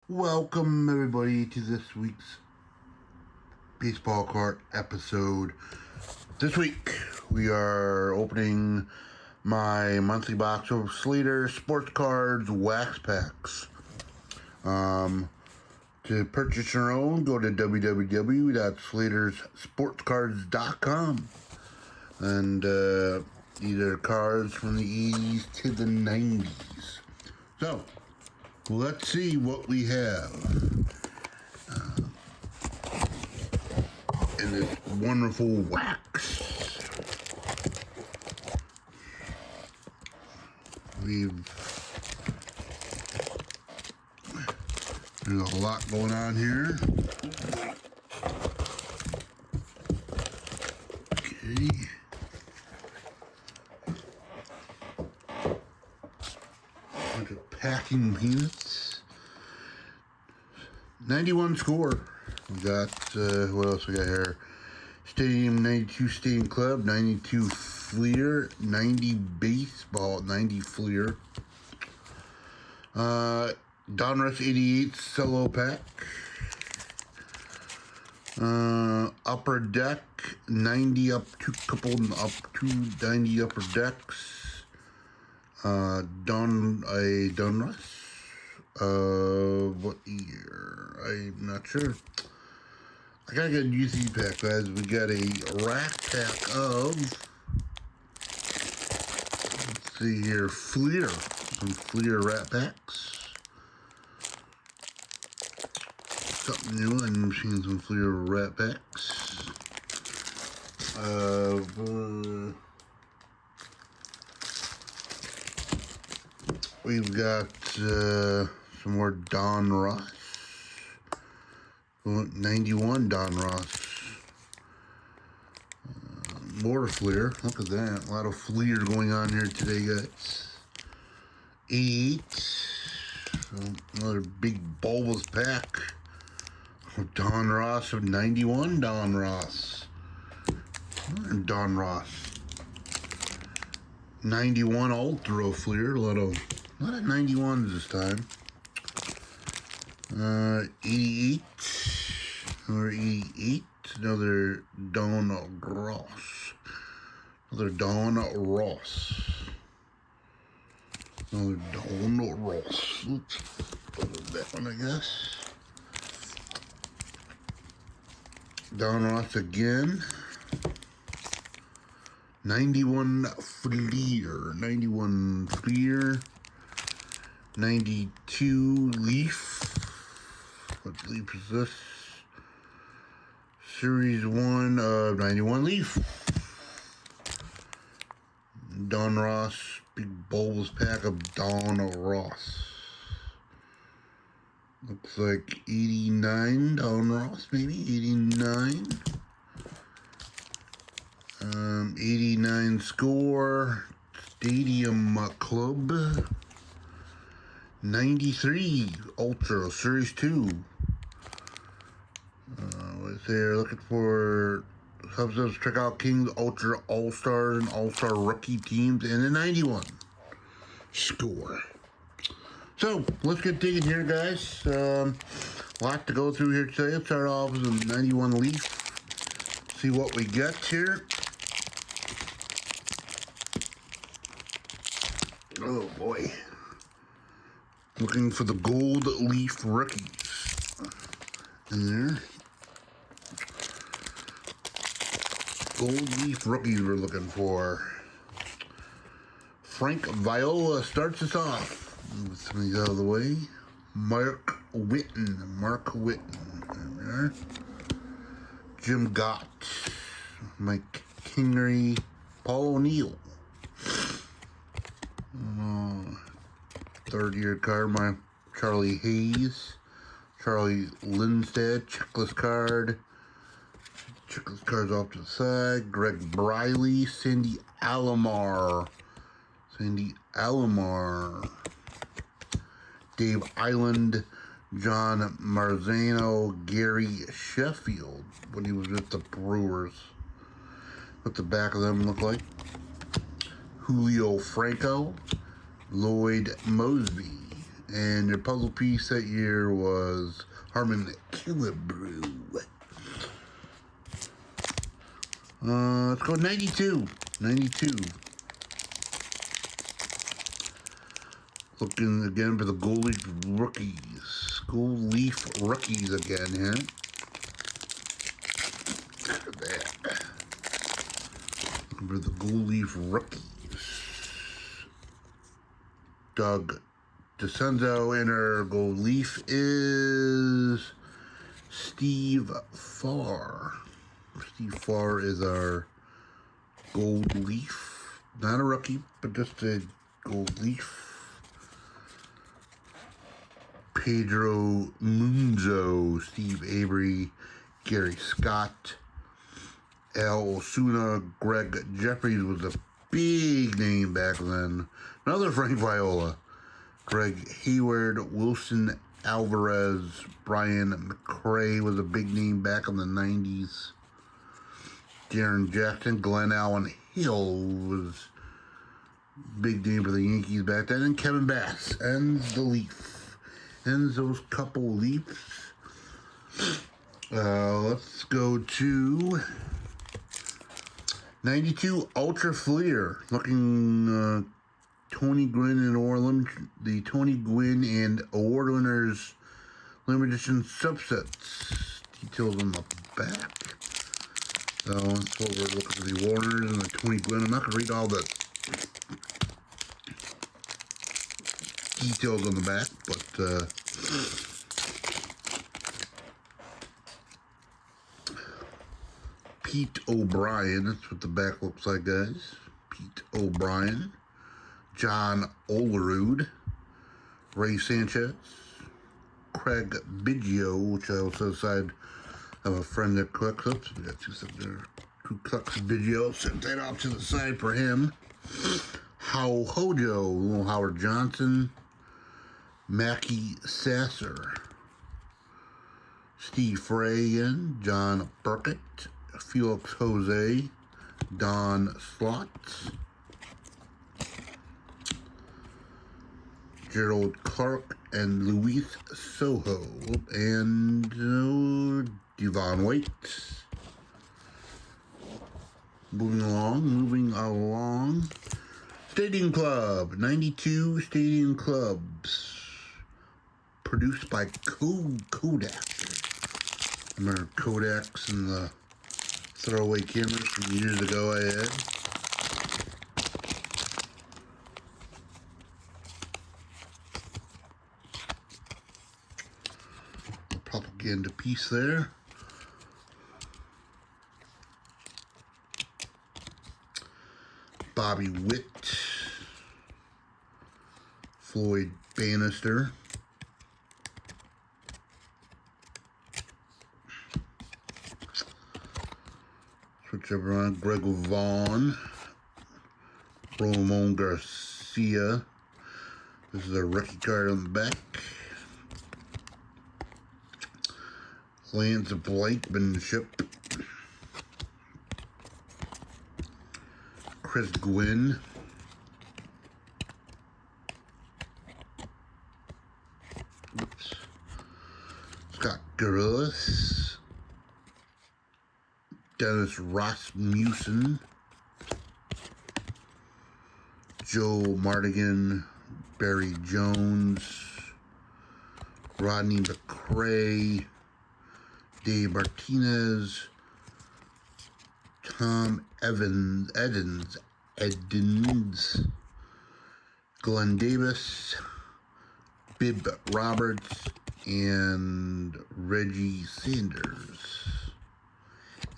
Welcome everybody to this week's baseball card episode. This week we are opening my monthly box of Slaters Sports Cards wax packs. To purchase your own, go to www.slatersportscards.com. And these are cards from the 80s to the 90s. So, let's see what we have in this wonderful wax. There's a lot going on here. Okay. Bunch of packing peanuts. 91 score. We got, what else we got here? Stadium 92 Stadium Club, 92 Fleer, 90 Baseball, 90 Fleer. Donruss 88 Solo Pack. Upper Deck, 90 up to couple up to 90 upper decks. Donruss. What year? I'm not sure. I gotta get a UC pack, guys. We got a rack pack of, let's see here, Fleer. Some Fleer rat packs. Something new. I'm seeing some Fleer rat packs. We've got some more Donruss. 91 Donruss. More Fleer. Look at that. A lot of Fleer going on here today, guys. 88. Another big bulbous pack. Donruss of 91 Donruss. Donruss. 91 Ultra Fleer. A lot of 91s this time. 88. Another 88. Another Donruss. Another Donruss. Another Donruss. Oops. That one, I guess. Donruss again. 91 Fleer. 91 Fleer. 92 Leaf. What leaf is this? Series 1 of 91 Leaf. Donruss. Big bulbous pack of Donruss. Looks like 89 Donruss, maybe 89. 89 score. Stadium Club. 93 Ultra Series 2. What's there? Looking for subsets. Check out Kings Ultra All-Stars and All-Star Rookie teams and the 91 score. So, let's get digging here, guys. A lot to go through here today. Let's start off with the 91 Leaf. See what we get here. Oh, boy. Looking for the Gold Leaf rookies in there. Gold Leaf rookies we're looking for. Frank Viola starts us off. Move some of these out of the way. Mark Whitten. There. Jim Gott. Mike Kingery. Paul O'Neill. Third year card, my Charlie Hayes. Charlie Lindstedt. Checklist card. Checklist cards off to the side. Greg Briley. Sandy Alomar. Dave Island, John Marzano, Gary Sheffield when he was with the Brewers. What the back of them look like. Julio Franco, Lloyd Mosby, And your puzzle piece that year was Harmon Killebrew. Let's go 92. 92. Looking again for the Gold Leaf Rookies. Gold Leaf Rookies again here. Look at that. Looking for the Gold Leaf Rookies. Doug DeCenzo, and our Gold Leaf is Steve Farr. Steve Farr is our Gold Leaf. Not a rookie, but just a Gold Leaf. Pedro Munzo, Steve Avery, Gary Scott, Al Osuna, Greg Jeffries was a big name back then. Another Frank Viola, Greg Hayward, Wilson Alvarez, Brian McRae was a big name back in the 90s. Darren Jackson, Glenn Allen Hill was a big name for the Yankees back then, and Kevin Bass ends the Leaf. Ends those couple Leafs. Let's go to 92 Ultra Fleer. Looking Tony Gwynn and Orland, the Tony Gwynn and award winners limited edition subsets. Details on the back. So that's what we're looking for, the Warners and the Tony Gwynn. I'm not going to read all the details on the back, but Pete O'Brien, that's what the back looks like, guys. Pete O'Brien, John Olerud, Ray Sanchez, Craig Biggio, which I also said I have a friend that collects clips. We got two sitting there. Who collects Biggio? Set that off to the side for him. How Hojo, Little Howard Johnson, Mackie Sasser, Steve Fragan, John Burkett, Felix Jose, Don Slott, Gerald Clark, and Luis Soho, and Devon Waite. Moving along. Stadium Club, 92 Stadium Clubs. Produced by Kodak. Remember Kodaks and the throwaway cameras from years ago I had. Propaganda piece there. Bobby Witt. Floyd Bannister. Switch over on Greg Vaughn, Ramon Garcia. This is a rookie card on the back. Lance Blakemanship. Chris Gwynn. Oops. Scott Gorillas. Dennis Rasmussen, Joe Mardigan, Barry Jones, Rodney McRae, Dave Martinez, Tom Edens, Glenn Davis, Bib Roberts, and Reggie Sanders.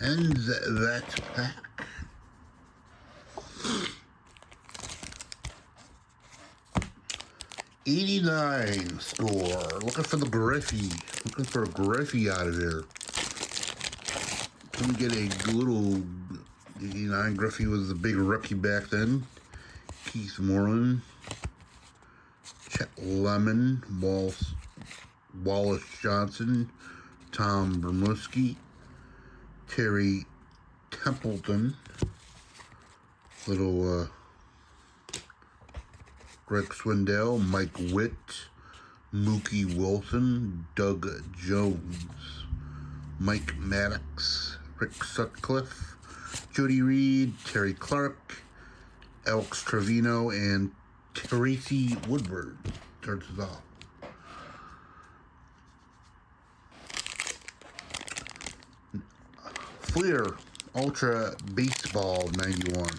And that's pack. '89 score. Looking for the Griffey. Looking for a Griffey out of here. Can we get a little 89? Griffey was the big rookie back then. Keith Moreland, Chet Lemon, Wallace Johnson, Tom Bermuski, Terry Templeton, little Greg Swindell, Mike Witt, Mookie Wilson, Doug Jones, Mike Maddox, Rick Sutcliffe, Jody Reed, Terry Clark, Alex Trevino, and Tracy Woodward starts us off. Fleer Ultra Baseball 91.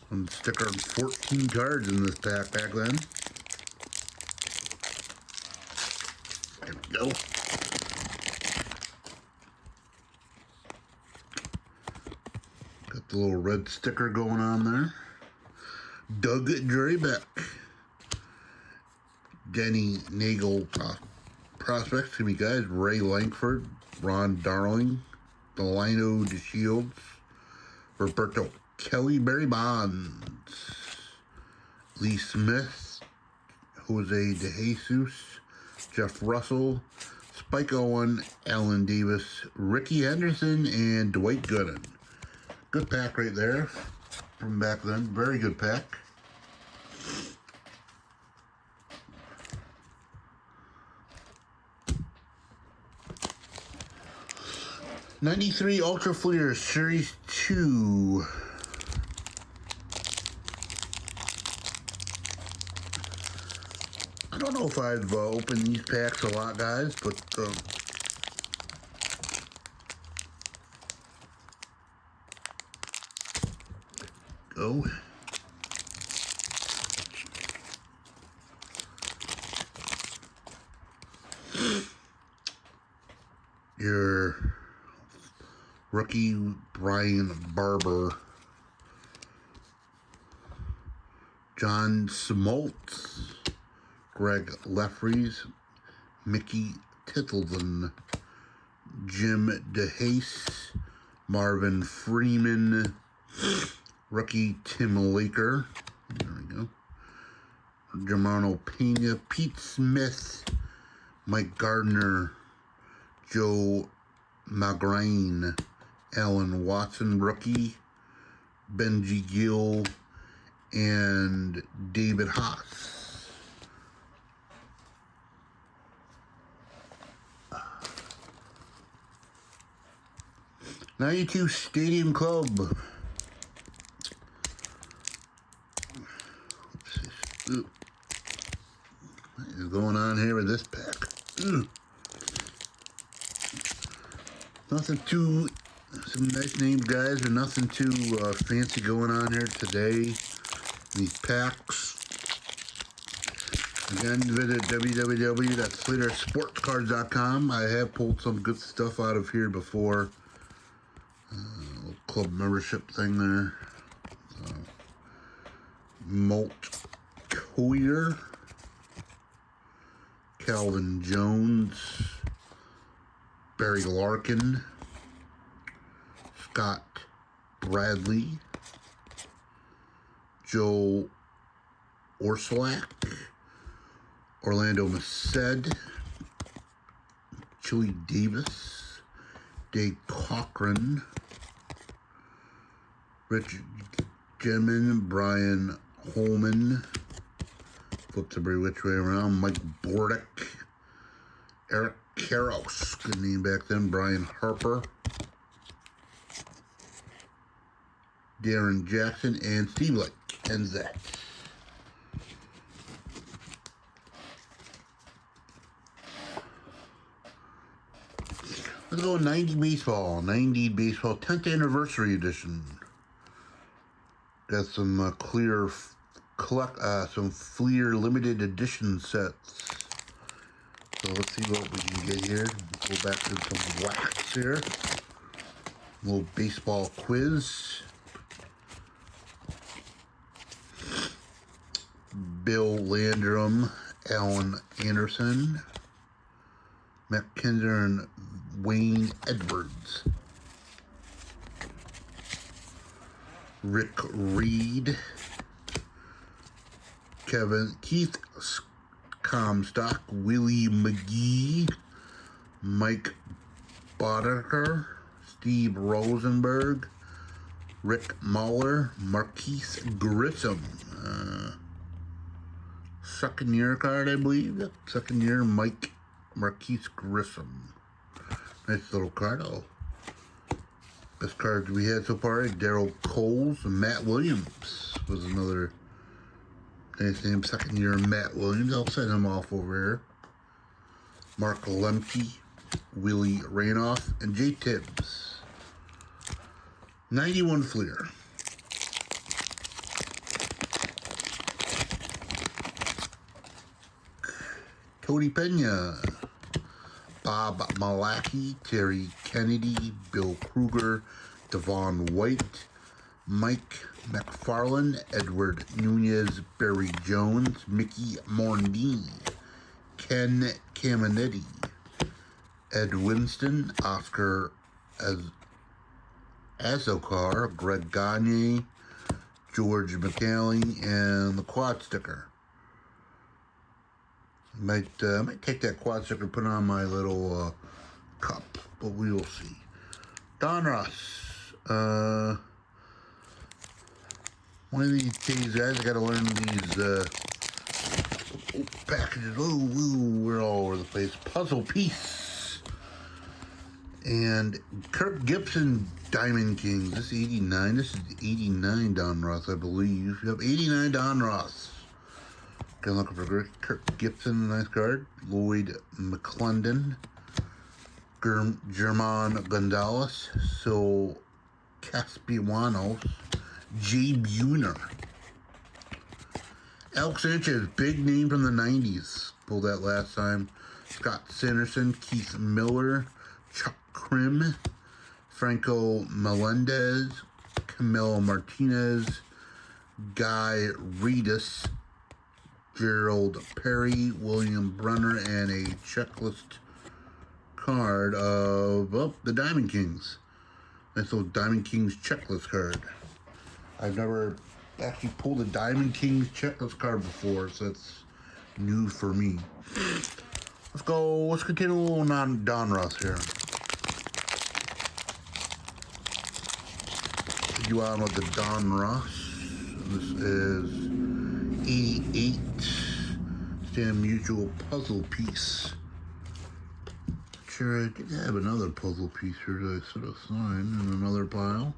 One sticker, 14 cards in this pack back then. There we go. Got the little red sticker going on there. Doug Drabek. Denny Nagel prospects to me, guys. Ray Langford, Ron Darling, Delino DeShields, Roberto Kelly, Barry Bonds, Lee Smith, Jose DeJesus, Jeff Russell, Spike Owen, Alan Davis, Ricky Henderson, and Dwight Gooden. Good pack right there from back then. Very good pack. '93 Ultra Fleer Series 2. I don't know if I've opened these packs a lot, guys, but go. Your rookie Brian Barber, John Smoltz, Greg Leffries, Mickey Titleton, Jim DeHace, Marvin Freeman, rookie Tim Laker, there we go, Germano Pena, Pete Smith, Mike Gardner, Joe Magrain, Alan Watson, rookie, Benji Gill, and David Haas. '92 Stadium Club. What is going on here with this pack? Nothing too, some nice names, guys, or nothing too fancy going on here today. These packs. Again, visit www.slatersportscards.com. I have pulled some good stuff out of here before. Club membership thing there. Molt Coyer, Calvin Jones, Barry Larkin, Scott Bradley, Joe Orsolak, Orlando Merced, Chili Davis, Dave Cochran, Rich Gemmin, Brian Holman, flips every which way around, Mike Bordick, Eric Karros, good name back then, Brian Harper, Darren Jackson, and Steve Lake, and Zach. Let's go 90 baseball, 90 baseball, 10th anniversary edition. Got some clear, some Fleer limited edition sets. So let's see what we can get here. Go back to some wax here. A little baseball quiz. Bill Landrum, Alan Anderson, Matt Kinder, and Wayne Edwards. Rick Reed, Keith Comstock, Willie McGee, Mike Boddicker, Steve Rosenberg, Rick Muller, Marquise Grissom, second year card, I believe. Second year, Marquise Grissom. Nice little card. Oh, best cards we had so far: Daryl Coles, Matt Williams was another nice name. Second year, Matt Williams. I'll send him off over here. Mark Lemke, Willie Rainoff, and Jay Tibbs. 91 Fleer. Cody Pena, Bob Malachy, Terry Kennedy, Bill Kruger, Devon White, Mike McFarland, Edward Nunez, Barry Jones, Mickey Morandini, Ken Caminetti, Ed Winston, Oscar Azokar, Greg Gagne, George McNally, and the quad sticker. Might take that quad sticker and put it on my little cup, but we will see. Don Ross. One of these days, guys, I got to learn these packages. Ooh, we're all over the place. Puzzle piece. And Kirk Gibson Diamond Kings. This is 89. This is 89 Don Ross, I believe. Yep, 89 Don Ross. Okay, looking for Kirk Gibson, nice card. Lloyd McClendon, German Gonzalez, so Caspianos, Jay Buhner. Alex Sanchez, big name from the 90s. Pulled that last time. Scott Sanderson, Keith Miller, Chuck Krim, Franco Melendez, Camilo Martinez, Guy Reedus, Gerald Perry, William Brunner, and a checklist card of the Diamond Kings. Nice little Diamond Kings checklist card. I've never actually pulled a Diamond Kings checklist card before, so that's new for me. Let's continue a little Don Ross here. You on with the Don Ross. This is 88 Stan Musial puzzle piece. Sure, I did have another puzzle piece here that I sort of signed in another pile.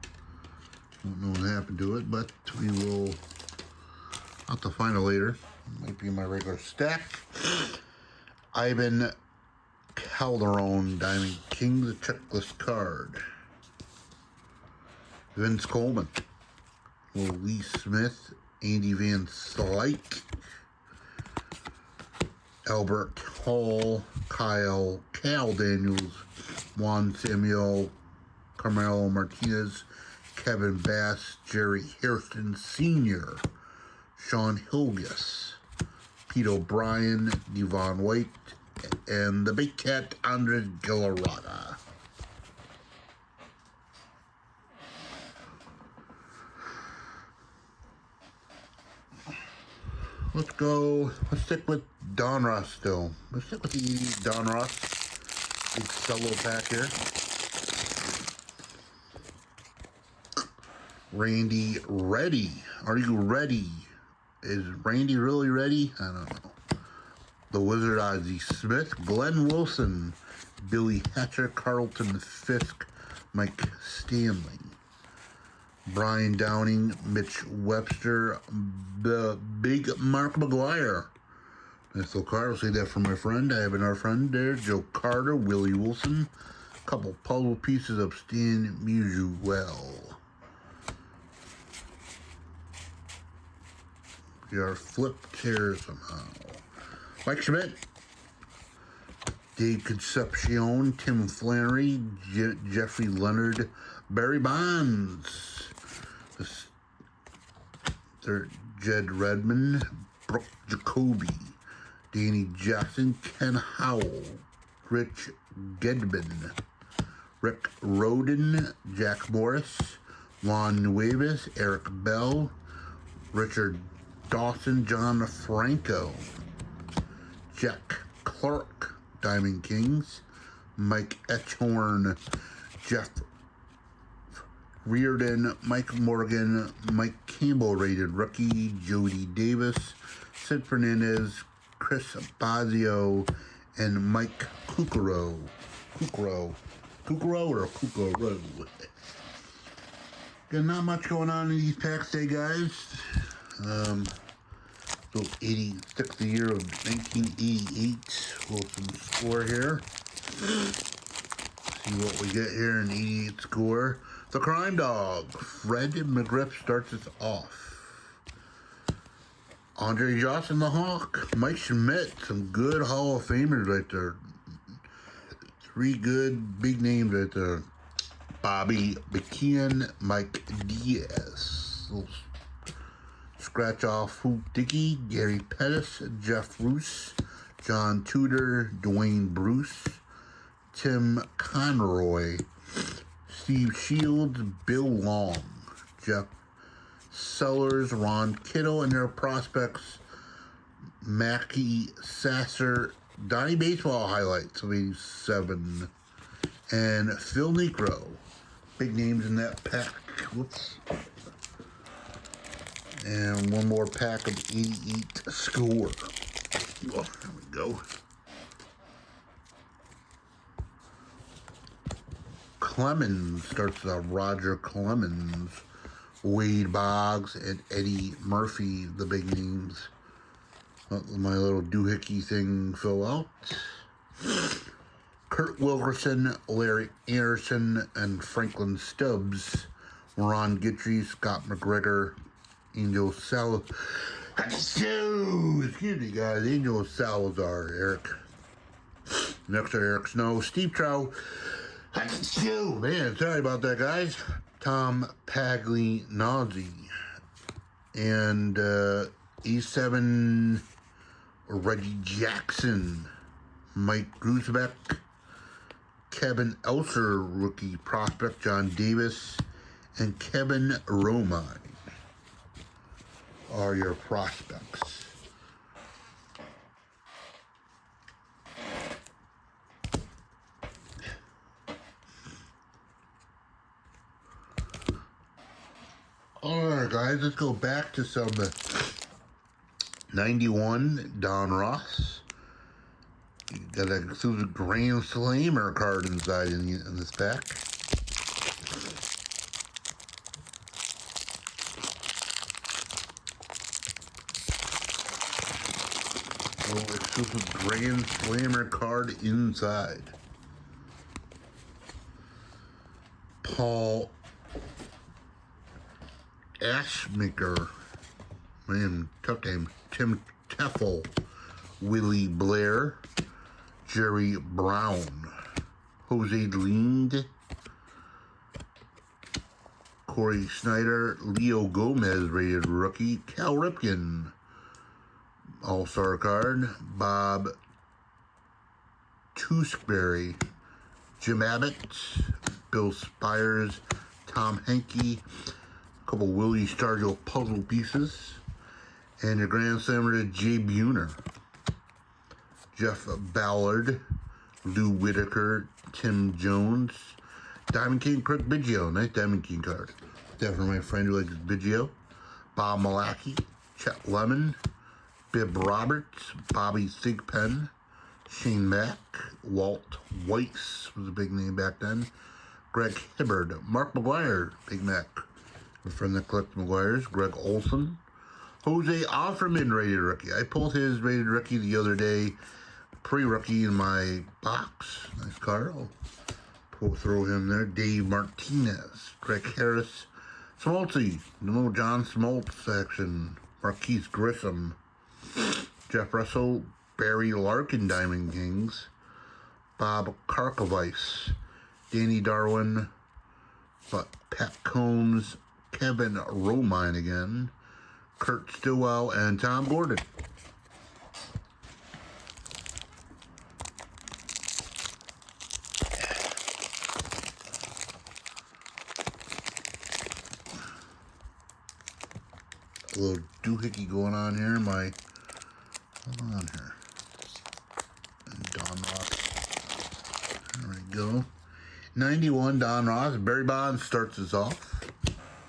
Don't know what happened to it, but we will have to find it later. Might be in my regular stack. Ivan Calderon Diamond Kings checklist card. Vince Coleman, Lee Smith, Andy Van Slyke, Albert Hall, Cal Daniels, Juan Samuel, Carmelo Martinez, Kevin Bass, Jerry Hairston Sr., Sean Hilgis, Pete O'Brien, Devon White, and the Big Cat, Andres Galarraga. Let's stick with Don Ross still. Let's stick with the Don Ross. Big solo pack here. Randy ready. Are you ready? Is Randy really ready? I don't know. The Wizard Ozzie Smith, Glenn Wilson, Billy Hatcher, Carlton Fisk, Mike Stanley, Brian Downing, Mitch Webster, the Big Mark McGuire. Nice little card. I'll say that for my friend. I have another friend there, Joe Carter, Willie Wilson, a couple puzzle pieces of Stan Musial. We are flipped here somehow. Mike Schmidt, Dave Concepcion, Tim Flannery, Jeffrey Leonard, Barry Bonds, Jed Redmond, Brooke Jacoby, Danny Jackson, Ken Howell, Rich Gedman, Rick Roden, Jack Morris, Juan Nueves, Eric Bell, Richard Dawson, John Franco, Jack Clark, Diamond Kings, Mike Etchhorn, Jeff Reardon, Mike Morgan, Mike Campbell rated rookie, Jody Davis, Sid Fernandez, Chris Bazio, and Mike Kukuro. Kukuro or Kukuro. Got not much going on in these packs today, guys. So 86th year of 1988 Wilson score here. See what we get here in 88 score. The Crime Dog, Fred McGriff starts us off. Andre Johnson, the Hawk, Mike Schmidt, some good Hall of Famers right there. 3 good big names right there. Bobby McKeon, Mike Diaz. Little scratch off Hoop Dickey, Gary Pettis, Jeff Roos, John Tudor, Dwayne Bruce, Tim Conroy, Steve Shields, Bill Long, Jeff Sellers, Ron Kittle, and their prospects, Mackie Sasser, Donnie Baseball highlights of 87, and Phil Necro. Big names in that pack. Whoops. And one more pack of 88 score. Oh, there we go. Clemens starts with Roger Clemens, Wade Boggs, and Eddie Murphy, the big names. Let my little doohickey thing fill out. Kurt Wilkerson, Larry Anderson, and Franklin Stubbs, Ron Guidry, Scott McGregor, Angel Salazar. Excuse me, guys. Angel Salazar, Eric. Next are Eric Snow, Steve Trout. Man, sorry about that, guys. Tom Paglianozzi. And E7 Reggie Jackson. Mike Grusbeck. Kevin Elser, rookie prospect, John Davis. And Kevin Romine are your prospects. Alright, guys, let's go back to some 91 Don Ross. You got an exclusive Grand Slammer card inside in this pack. Exclusive Grand Slammer card inside. Paul Ashmaker, man, tough name. Tim Teffel, Willie Blair, Jerry Brown, Jose Lind, Corey Snyder, Leo Gomez, rated rookie, Cal Ripken, All-Star card, Bob Tewksbury, Jim Abbott, Bill Spires, Tom Henke, a couple Willie Stargell puzzle pieces, and your Grand Slammer Jay Buhner, Jeff Ballard, Lou Whitaker, Tim Jones, Diamond King Kirk Biggio, nice Diamond King card. That for my friend who likes Biggio, Bob Malachy, Chet Lemon, Bib Roberts, Bobby Thigpen, Shane Mack, Walt Weiss was a big name back then, Greg Hibbard, Mark McGuire, Big Mac, a friend that collects McGuire's, Greg Olson, Jose Offerman, rated rookie. I pulled his rated rookie the other day, pre-rookie in my box. Nice card. I'll throw him there. Dave Martinez, Craig Harris, Smoltzy, no John Smoltz action, Marquise Grissom, Jeff Russell, Barry Larkin, Diamond Kings, Bob Karkovice, Danny Darwin, Pat Combs, Kevin Romine again, Kurt Stillwell, and Tom Gordon. A little doohickey going on here. Hold on here. And Don Ross. There we go. 91, Don Ross. Barry Bonds starts us off.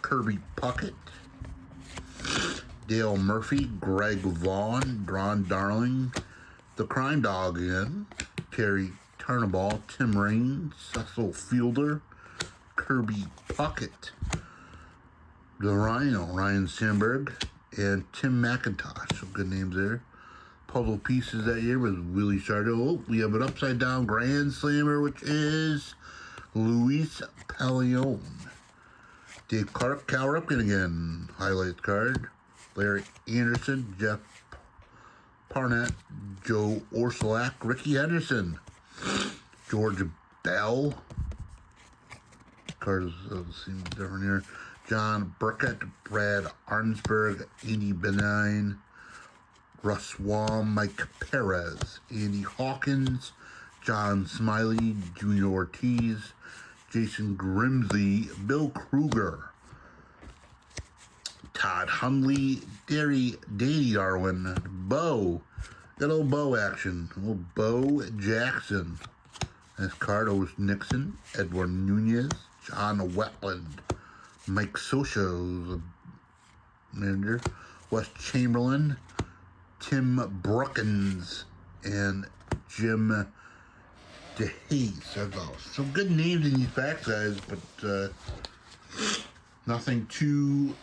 Kirby Puckett. Dale Murphy. Greg Vaughn. Ron Darling. The Crime Dog again. Terry Turnaball. Tim Raines. Cecil Fielder. Kirby Puckett. The Rhino. Ryan Sandberg. And Tim McIntosh. Some good names there. Puzzle pieces that year was Willie Sardou. Oh, we have an upside down Grand Slammer, which is Luis Palione. Dave Clark, Cal Ripken again. Highlights card. Larry Anderson, Jeff Parnett, Joe Orsulak, Ricky Henderson, George Bell. Cards seem different here. John Burkett, Brad Arnsberg, Andy Benign, Russ Wall, Mike Perez, Andy Hawkins, John Smiley, Junior Ortiz, Jason Grimsley, Bill Kruger, Todd Hundley, Danny Darwin, Bo. Got a little Bo action. A little Bo Jackson. This card was Nixon, Edward Nunez, John Wetland, Mike Socha, manager, Wes Chamberlain, Tim Brookins, and Jim DeHaze. That's all. Some good names in these packs, guys, but nothing too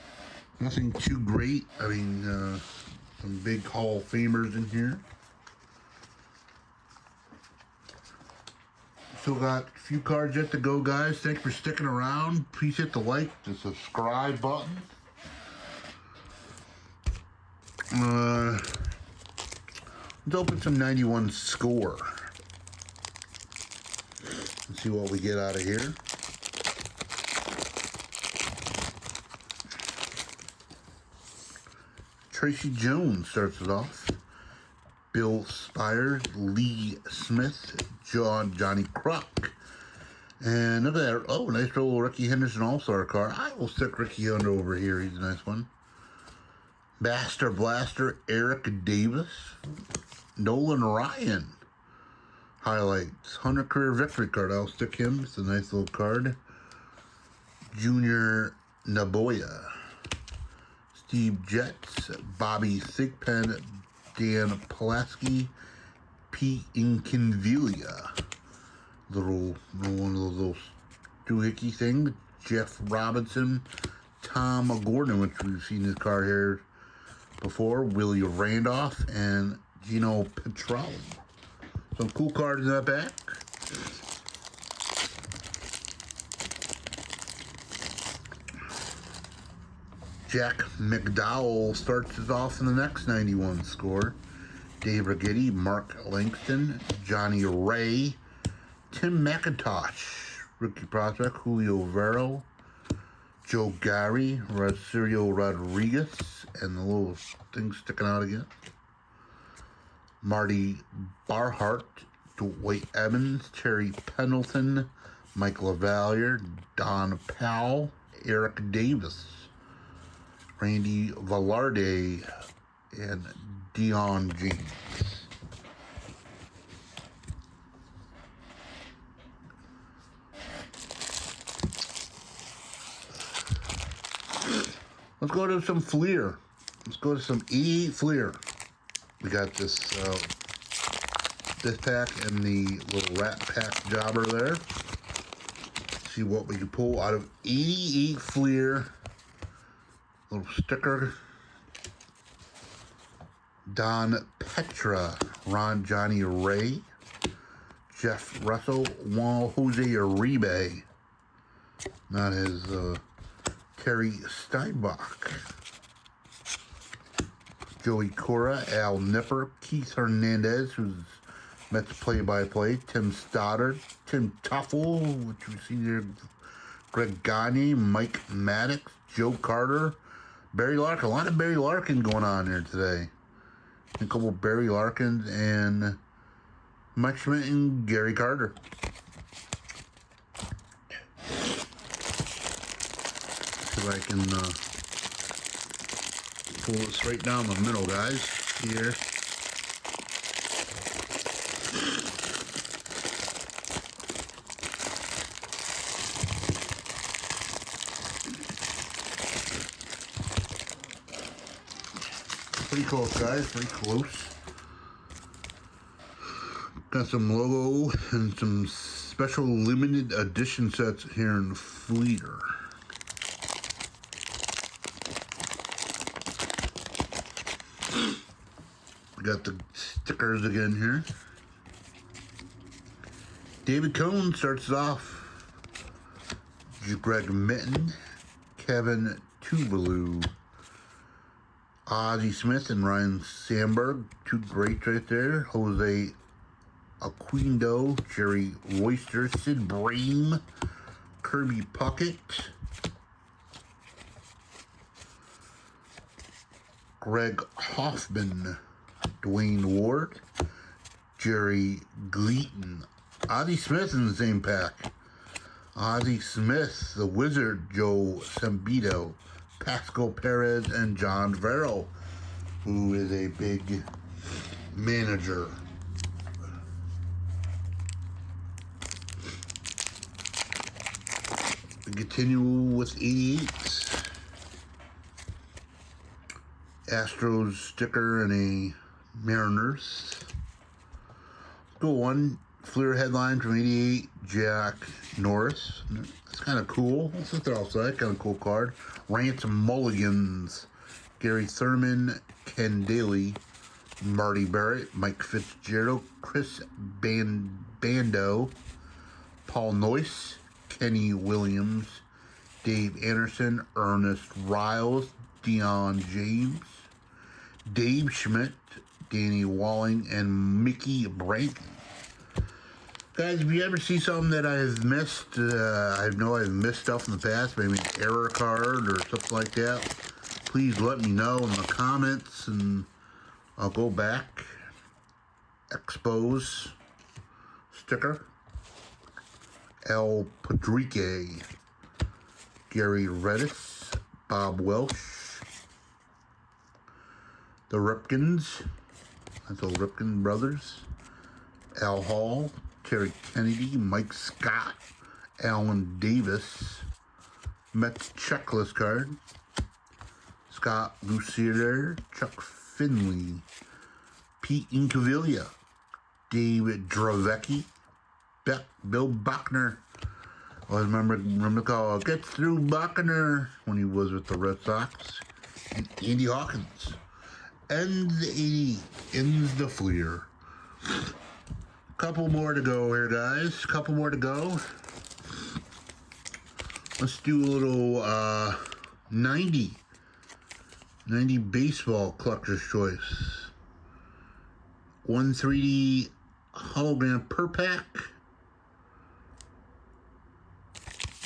great. I mean, some big Hall of Famers in here. Still got a few cards yet to go, guys. Thanks for sticking around. Please hit the like, the subscribe button. Let's open some 91 score. Let's see what we get out of here. Tracy Jones starts it off. Bill Spires, Lee Smith, Johnny Kruk. And look at that. Oh, nice little Ricky Henderson All-Star card. I will stick Ricky Hunter over here. He's a nice one. Master Blaster, Eric Davis. Nolan Ryan. Highlights. Hunter Career Victory card. I'll stick him. It's a nice little card. Junior Naboya. Steve Jets. Bobby Thigpen. Dan Pulaski. Pete Incanvilia. One of those little doohickey things. Jeff Robinson. Tom Gordon, which we've seen this card here before. Willie Randolph and Gino Petrelli. Some cool cards in that back. Jack McDowell starts us off in the next 91 score. Dave Rigetti, Mark Langston, Johnny Ray, Tim McIntosh, rookie prospect, Julio Vero, Joe Gary, Sergio Rodriguez, and the little thing sticking out again. Marty Barhart, Dwight Evans, Terry Pendleton, Mike LaValliere, Don Powell, Eric Davis, Randy Velarde, and Dion James. Let's go to some Fleer. Let's go to some 88 Fleer. We got this pack and the little Rat Pack jobber there. See what we can pull out of 88 Fleer. Little sticker. Don Petra, Ron Johnny Ray, Jeff Russell, Juan Jose Uribe. Not his Terry Steinbach. Joey Cora, Al Nipper, Keith Hernandez, who's Mets play-by-play, Tim Stoddard, Tim Tuffle, which we see there, Greg Gagne, Mike Maddox, Joe Carter, Barry Larkin. A lot of Barry Larkin going on here today. A couple of Barry Larkins and Mike Schmidt and Gary Carter. See if I can pull it straight down the middle, guys. Here. Pretty close, guys. Pretty close. Got some logo and some special limited edition sets here in Fleeter. We got the stickers again here. David Cohn starts it off. Greg Mitten, Kevin Tuvalu, Ozzie Smith and Ryan Sandberg, two greats right there. Jose Aquindo, Jerry Royster, Sid Bream, Kirby Puckett, Greg Hoffman, Dwayne Ward, Jerry Gleaton, Ozzie Smith in the same pack. Ozzie Smith, the Wizard, Joe Sambito, Pascal Perez, and John Verrill, who is a big manager. We continue with 88s. Astros sticker and a Mariners. Go one Fleer headline from 88, Jack Norris. It's kind of cool. Let's look at outside. Kind of cool card. Rance Mulligans, Gary Thurman, Ken Daly, Marty Barrett, Mike Fitzgerald, Chris Bando, Paul Noyce, Kenny Williams, Dave Anderson, Ernest Riles, Dion James, Dave Schmidt, Danny Walling, and Mickey Branton. Guys, if you ever see something that I've missed, I know I've missed stuff in the past, maybe an error card or something like that, please let me know in the comments and I'll go back. Expose sticker. El Padrique, Gary Redis, Bob Welsh, the Ripkins, that's the Ripken brothers, Al Hall, Terry Kennedy, Mike Scott, Alan Davis, Mets checklist card, Scott Lucier, Chuck Finley, Pete Incaviglia, David Dravecki, Bill Buckner. I remember the call, get through Buckner, when he was with the Red Sox. And Andy Hawkins. Ends the 80, ends the Fleer. Couple more to go here, guys. Couple more to go. Let's do a little 90 baseball collector's choice. 1 3D hologram per pack.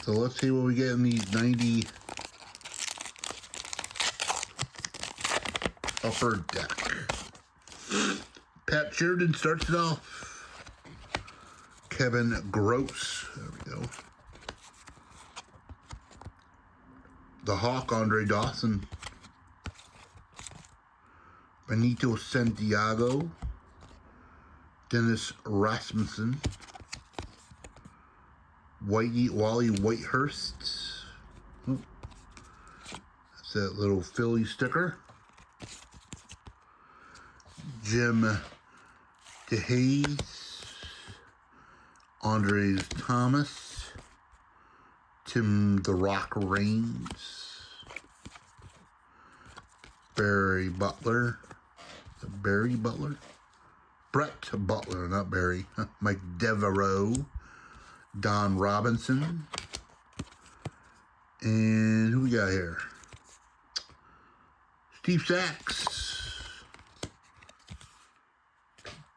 So let's see what we get in these 90 upper deck. Pat Sheridan starts it off. Kevin Gross. There we go. The Hawk, Andre Dawson. Benito Santiago. Dennis Rasmussen. Wally Whitehurst. Oh, that's that little Philly sticker. Jim DeHaze. Andres Thomas. Tim the Rock Raines. Barry Butler. Barry Butler? Brett Butler, not Barry. Mike Devereaux. Don Robinson. And who we got here? Steve Sachs.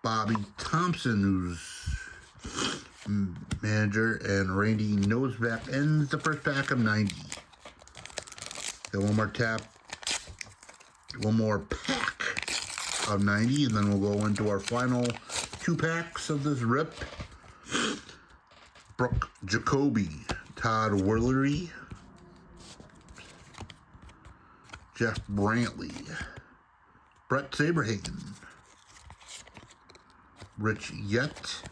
Bobby Thompson, who's manager, and Randy Noseback ends the first pack of 90. Got one more tap. One more pack of 90, and then we'll go into our final 2 packs of this rip. Brooke Jacoby, Todd Willery, Jeff Brantley, Brett Saberhagen, Rich Yett,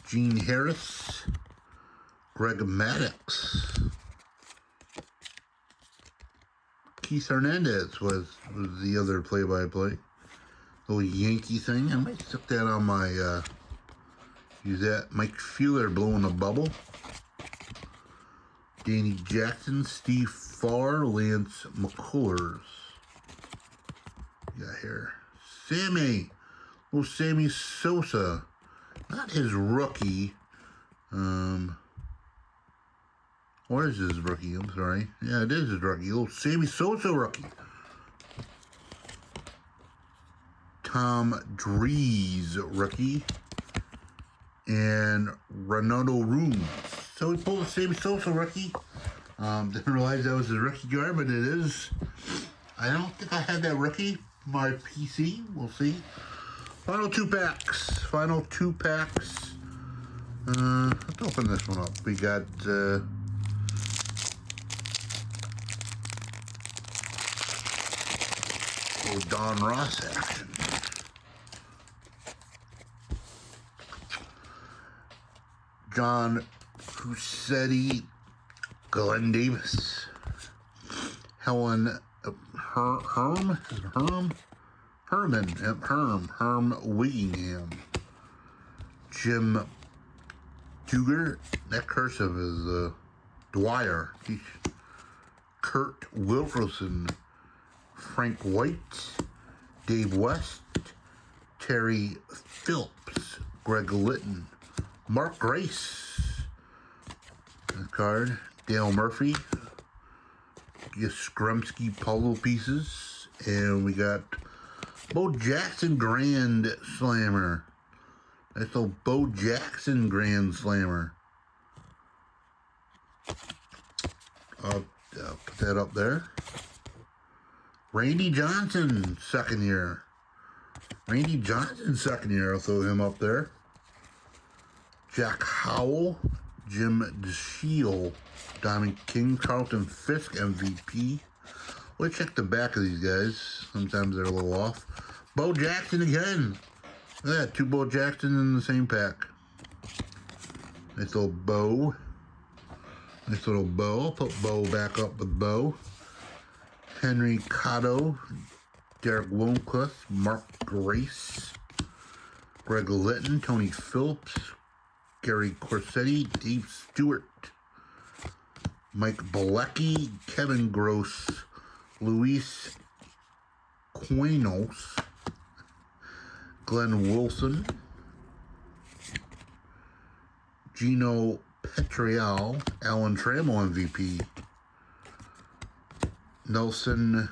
Gene Harris, Greg Maddox, Keith Hernandez was the other play-by-play. Little Yankee thing. I might stick that on my, use that. Mike Feeler blowing a bubble. Danny Jackson, Steve Farr, Lance McCullers. Got here. Sammy. Little Sammy Sosa. Not his rookie. Or is his rookie? I'm sorry. Yeah, it is his rookie. Little Sammy Sosa rookie. Tom Drees rookie. And Ronaldo Room. So we pulled the Sammy Sosa rookie. Didn't realize that was his rookie card, but it is. I don't think I had that rookie. My PC. We'll see. Final 2 packs. Final 2 packs. Let's open this one up. We got little Don Ross action. John Crusetti, Glenn Davis, Helen Herm Wigingham, Jim Duger, that cursive is Dwyer, Kurt Wilkerson, Frank White, Dave West, Terry Phillips, Greg Litton, Mark Grace, that card, Dale Murphy, Yastrzemski puzzle pieces, and we got Bo Jackson Grand Slammer. That's a Bo Jackson Grand Slammer. I'll put that up there. Randy Johnson, second year. Randy Johnson, second year. I'll throw him up there. Jack Howell, Jim DeShiel, Diamond King, Carlton Fisk, MVP. We'll check the back of these guys. Sometimes they're a little off. Bo Jackson again. Look at that, 2 Bo Jackson in the same pack. Nice little Bo. Nice little Bo. I'll put Bo back up with Bo. Henry Cotto, Derek Wilmquist, Mark Grace, Greg Litton, Tony Phillips, Gary Corsetti, Dave Stewart, Mike Bilecki, Kevin Gross, Luis Quanos, Glenn Wilson, Gino Petrial, Alan Trammell MVP, Nelson,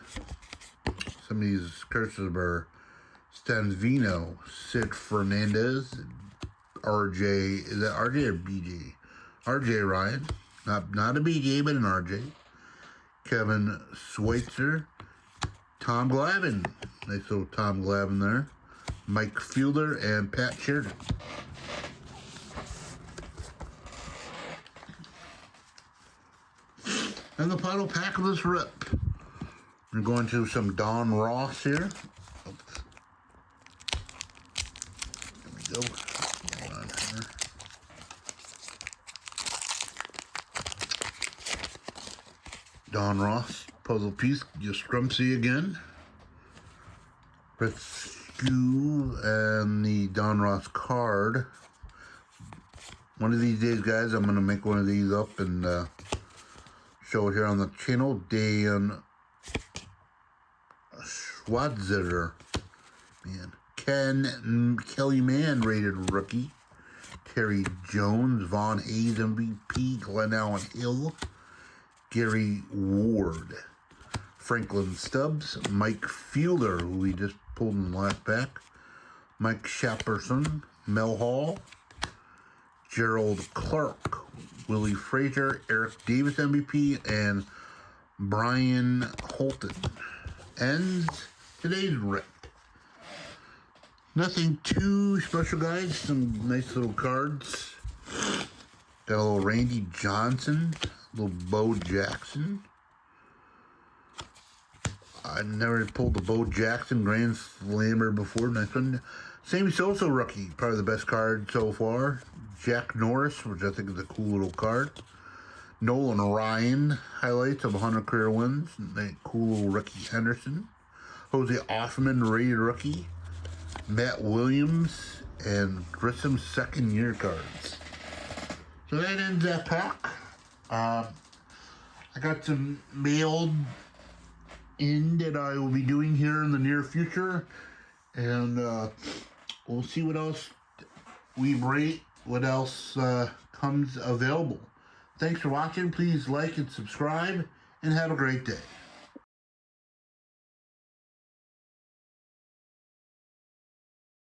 some of these curses are Stanvino, Sid Fernandez, RJ, is that RJ or BJ? RJ Ryan, not a BJ, but an RJ. Kevin Schweitzer, Tom Glavine, nice little Tom Glavine there. Mike Fielder and Pat Sheridan. And the final pack of this rip. We're going to some Don Ross here. There we go. Hold on here. Don Ross puzzle piece, Yastrzemski again. Rescue and the Don Ross card. One of these days, guys, I'm going to make one of these up and show it here on the channel. Dan Schwadzer, man. Kelly Mann rated rookie. Terry Jones, Von Hayes MVP, Glenn Allen Hill, Gary Ward, Franklin Stubbs, Mike Fielder, who we just pulled in the last pack, Mike Shapperson, Mel Hall, Gerald Clark, Willie Frazier, Eric Davis MVP, and Brian Holton. Ends today's rip. Nothing too special, guys. Some nice little cards. Got a little Randy Johnson, a little Bo Jackson. I never pulled the Bo Jackson Grand Slammer before. Nice one. Sammy Sosa rookie, probably the best card so far. Jack Norris, which I think is a cool little card. Nolan Ryan highlights of 100 career wins. That cool little Ricky Henderson. Jose Offman rated rookie. Matt Williams and Grissom second year cards. So that ends that pack. I got some mailed in that I will be doing here in the near future. And we'll see what else we rate, what else comes available. Thanks for watching. Please like and subscribe, and have a great day.